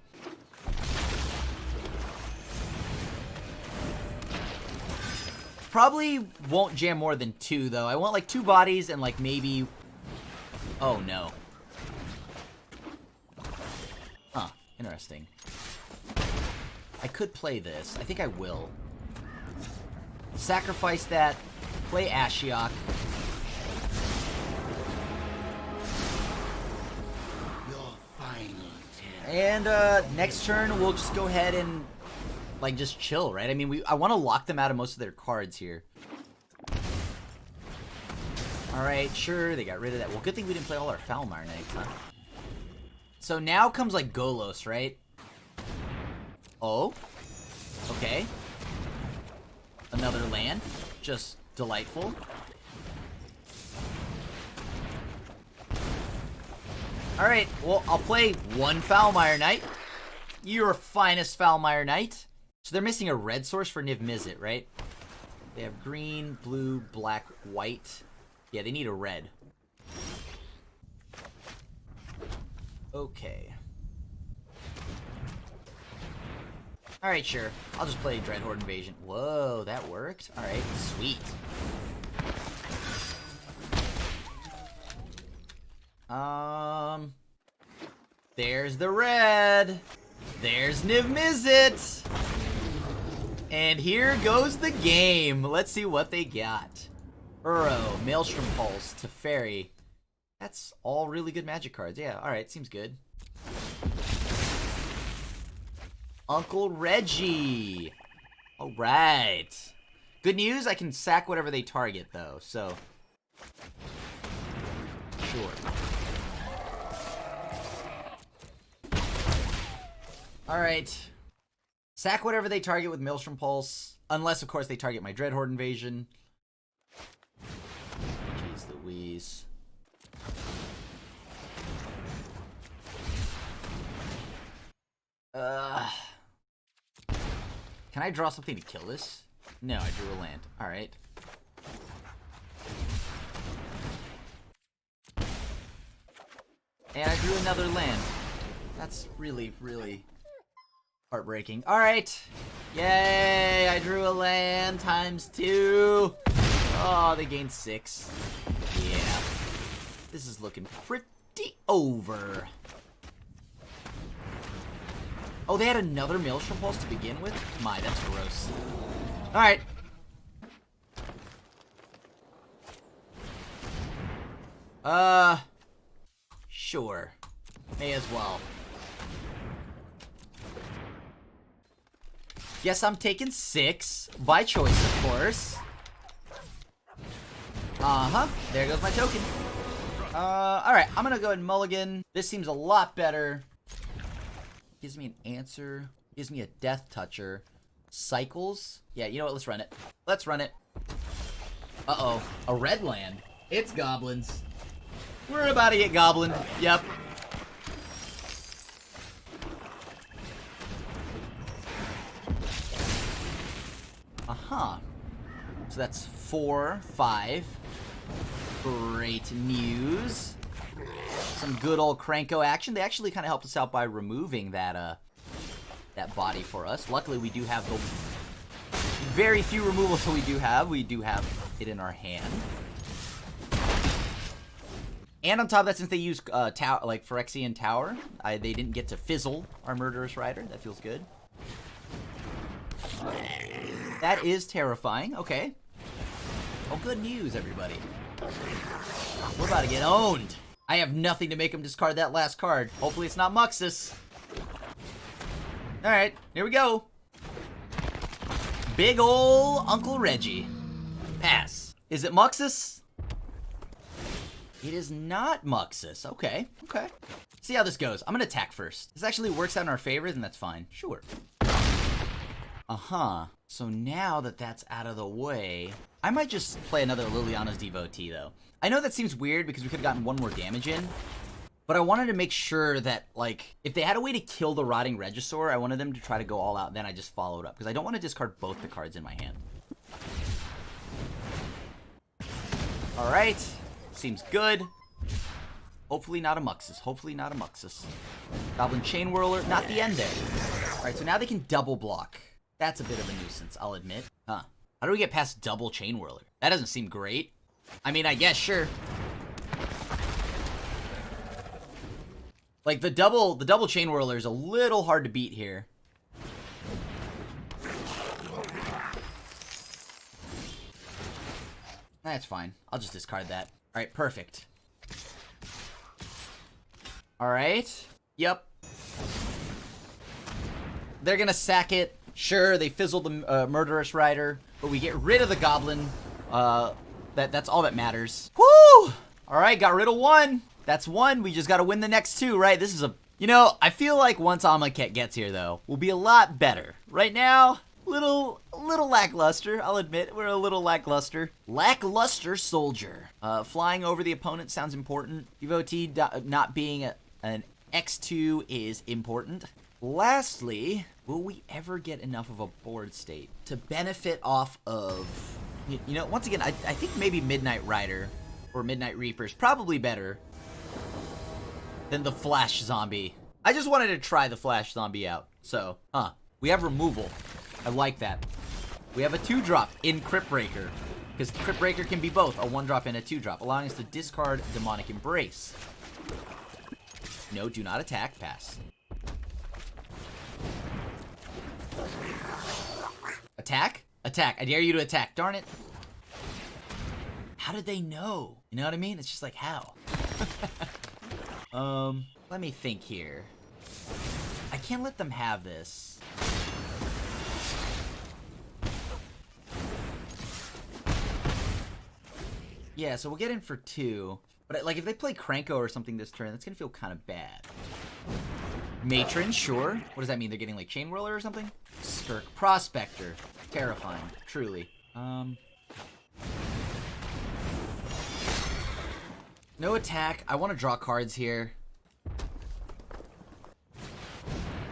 Speaker 1: Probably won't jam more than 2, though. I want, like, 2 bodies and, like, maybe... Oh, no. Huh. Interesting. I could play this. I think I will. Sacrifice that. Play Ashiok.
Speaker 5: Your final test.
Speaker 1: And, next turn, we'll just go ahead and, like, just chill, right? I mean, I want to lock them out of most of their cards here. Alright, sure, they got rid of that. Well, good thing we didn't play all our Foulmire Knights, huh? So now comes, like, Golos, right? Oh. Okay. Another land. Just delightful. Alright, well, I'll play 1 Foulmire Knight. Your finest Foulmire Knight. So they're missing a red source for Niv Mizzet, right? They have green, blue, black, white. Yeah, they need a red. Okay. Alright, sure. I'll just play Dreadhorde Invasion. Whoa, that worked? Alright, sweet. There's the red. There's Niv Mizzet. And here goes the game. Let's see what they got. Uro, Maelstrom Pulse, Teferi. That's all really good Magic cards. Yeah, alright, seems good. Uncle Reggie. Alright. Good news, I can sack whatever they target, though, so... Sure. Alright. Sack whatever they target with Maelstrom Pulse. Unless, of course, they target my Dreadhorde Invasion. Jeez Louise. Can I draw something to kill this? No, I drew a land. Alright. And I drew another land. That's really, really heartbreaking. Alright. Yay! I drew a land ×2. Oh, they gained 6. Yeah. This is looking pretty over. Oh, they had another Maelstrom Pulse to begin with? My, that's gross. Alright. Sure. May as well. Guess I'm taking 6. By choice, of course. Uh-huh. There goes my token. Alright. I'm gonna go ahead and mulligan. This seems a lot better. Gives me an answer. Gives me a Death Toucher. Cycles. Yeah, you know what? Let's run it. Let's run it. Uh-oh. A red land. It's goblins. We're about to get goblin. Yep. Uh-huh. So that's 4, 5. Great news. Some good old Cranko action. They actually kind of helped us out by removing that that body for us. Luckily, we do have the very few removals that we do have. We do have it in our hand. And on top of that, since they use like Phyrexian Tower, they didn't get to fizzle our Murderous Rider. That feels good. That is terrifying. Okay. Oh, good news, everybody. We're about to get owned. I have nothing to make him discard that last card. Hopefully it's not Muxus. Alright, here we go. Big ol' Uncle Reggie. Pass. Is it Muxus? It is not Muxus. Okay, okay. See how this goes. I'm gonna attack first. This actually works out in our favor, then that's fine. Sure. Uh-huh. So now that that's out of the way, I might just play another Liliana's Devotee, though. I know that seems weird because we could have gotten 1 more damage in, But I wanted to make sure that, like, if they had a way to kill the Rotting Regisaur, I wanted them to try to go all out, and then I just followed up. Because I don't want to discard both the cards in my hand. Alright. Seems good. Hopefully not a Muxus. Hopefully not a Muxus. Goblin Chain Whirler. Not the end there. Alright, so now they can double block. That's a bit of a nuisance, I'll admit. Huh. How do we get past double Chain Whirler? That doesn't seem great. I mean, I guess, sure. Like, the double Chain Whirler is a little hard to beat here. That's fine. I'll just discard that. Alright, perfect. Alright. Yep. They're gonna sack it. Sure, they fizzled the Murderous Rider, but we get rid of the Goblin. That's all that matters. Woo! Alright, got rid of one. That's one. We just gotta win the next two, right? This is a... You know, I feel like once Amonkhet gets here, though, we'll be a lot better. Right now, little lackluster. I'll admit, we're a little lackluster. Lackluster Soldier. Flying over the opponent sounds important. Devotee not being an X2 is important. Lastly, will we ever get enough of a board state to benefit off of... You know, once again, I think maybe Midnight Rider or Midnight Reaper is probably better than the Flash Zombie. I just wanted to try the Flash Zombie out. So, we have removal. I like that. We have a 2-drop in Crypt Breaker, because Crypt Breaker can be both a 1-drop and a 2-drop, allowing us to discard Demonic Embrace. No, do not attack. Pass. Attack? Attack. I dare you to attack. Darn it. How did they know? You know what I mean? It's just like, how? Let me think here. I can't let them have this. Yeah, so we'll get in for 2. But, like, if they play Kranko or something this turn, that's gonna feel kind of bad. Matron, sure. What does that mean? They're getting, like, Chain Whirler or something? Skirk Prospector. Terrifying. Truly. No attack. I want to draw cards here.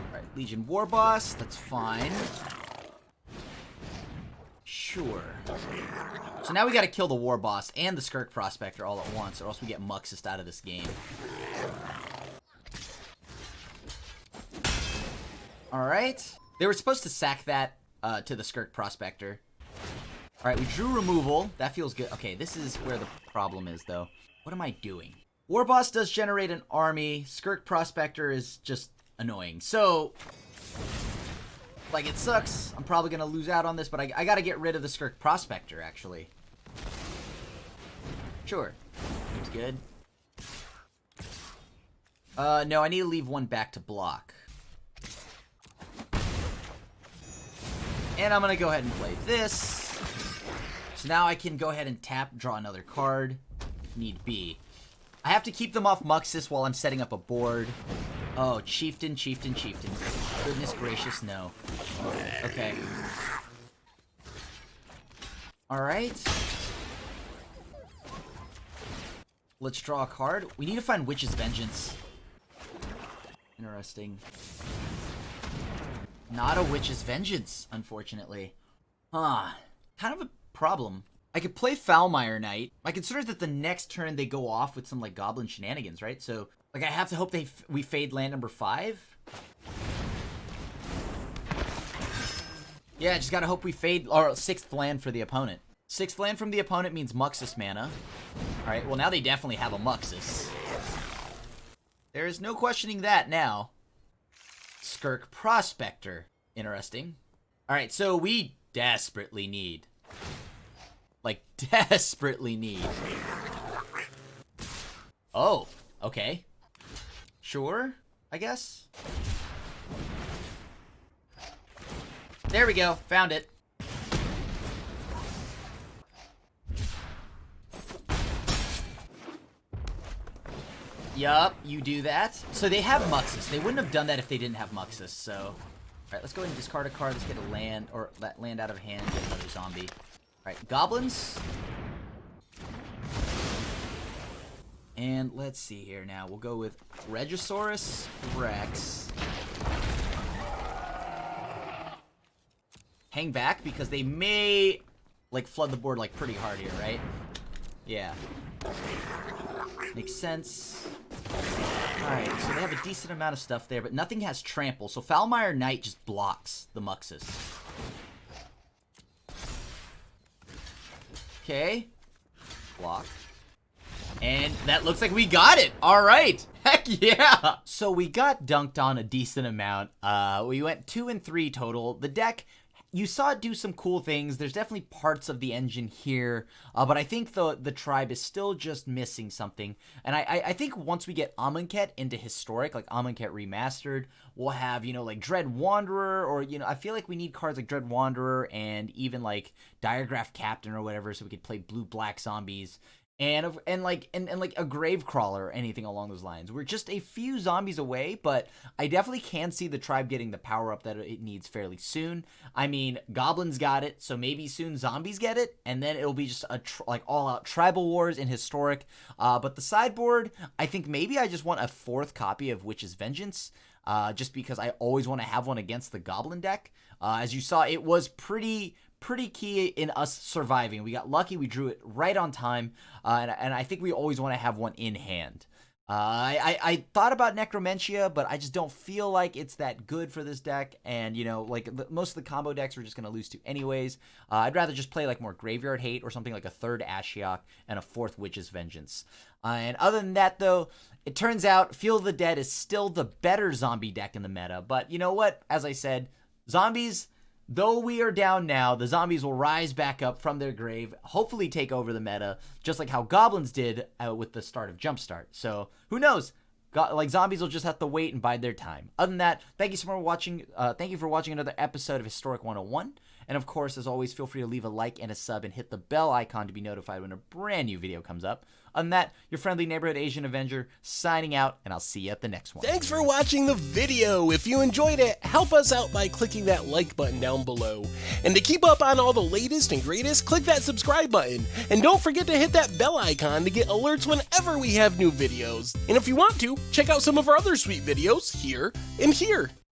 Speaker 1: Alright, Legion War Boss. That's fine. Sure. So now we gotta kill the War Boss and the Skirk Prospector all at once, or else we get Muxus out of this game. Alright. They were supposed to sack that to the Skirk Prospector. Alright, we drew removal. That feels good. Okay, this is where the problem is, though. What am I doing? War Boss does generate an army. Skirk Prospector is just annoying. So, like, it sucks. I'm probably going to lose out on this, but I got to get rid of the Skirk Prospector, actually. Sure. Seems good. No, I need to leave one back to block. And I'm going to go ahead and play this. So now I can go ahead and tap, draw another card, if need be. I have to keep them off Muxus while I'm setting up a board. Oh, Chieftain, Chieftain, Chieftain. Goodness gracious, no. Okay. Alright. Let's draw a card. We need to find Witch's Vengeance. Interesting. Not a Witch's Vengeance, unfortunately. Huh. Kind of a problem. I could play Foulmire Knight. I consider that the next turn they go off with some, like, Goblin shenanigans, right? So, like, I have to hope we fade land number 5? Yeah, I just gotta hope we fade, or 6th land for the opponent. 6th land from the opponent means Muxus mana. Alright, well now they definitely have a Muxus. There is no questioning that now. Skirk Prospector. Interesting. Alright, so we desperately need. Like, desperately need. Oh, okay. Sure, I guess. There we go, found it. Yup, you do that. So they have Muxus. They wouldn't have done that if they didn't have Muxus, so... Alright, let's go ahead and discard a card. Let's get a land, or that land out of hand, get another zombie. Alright, Goblins. And let's see here now. We'll go with Regisaurus Rex. Hang back because they may like flood the board like pretty hard here, right? Yeah. Makes sense. Alright, so they have a decent amount of stuff there, but nothing has trample. So Foulmire Knight just blocks the Muxus. Okay. Block. And that looks like we got it. All right. Heck yeah. So we got dunked on a decent amount. We went 2 and 3 total. The deck, you saw it do some cool things. There's definitely parts of the engine here, but I think the tribe is still just missing something. And I think once we get Amonkhet into Historic, like Amonkhet Remastered, we'll have, you know, like Dread Wanderer, or, you know, I feel like we need cards like Dread Wanderer and even like Diagraph Captain or whatever, so we could play blue-black zombies. And like a grave crawler or anything along those lines. We're just a few zombies away, but I definitely can see the tribe getting the power up that it needs fairly soon. I mean, goblins got it, so maybe soon zombies get it, and then it'll be just a like all-out tribal wars in Historic. But the sideboard, I think maybe I just want a 4th copy of Witch's Vengeance, just because I always want to have one against the goblin deck. As you saw, it was pretty key in us surviving. We got lucky. We drew it right on time. And I think we always want to have one in hand. I thought about Necromentia, but I just don't feel like it's that good for this deck. And, you know, like most of the combo decks we're just going to lose to anyways. I'd rather just play like more Graveyard Hate or something like a 3rd Ashiok and a 4th Witch's Vengeance. And other than that, though, it turns out Field of the Dead is still the better zombie deck in the meta. But you know what? As I said, zombies... Though we are down now, the zombies will rise back up from their grave, hopefully take over the meta, just like how goblins did with the start of Jumpstart. So, who knows? Like, zombies will just have to wait and bide their time. Other than that, thank you so much for watching. Thank you for watching another episode of Historic 101. And of course, as always, feel free to leave a like and a sub and hit the bell icon to be notified when a brand new video comes up. Other than that, your friendly neighborhood Asian Avenger signing out, and I'll see you at the next one.
Speaker 6: Thanks for watching the video. If you enjoyed it, help us out by clicking that like button down below. And to keep up on all the latest and greatest, click that subscribe button. And don't forget to hit that bell icon to get alerts whenever we have new videos. And if you want to, check out some of our other sweet videos here and here.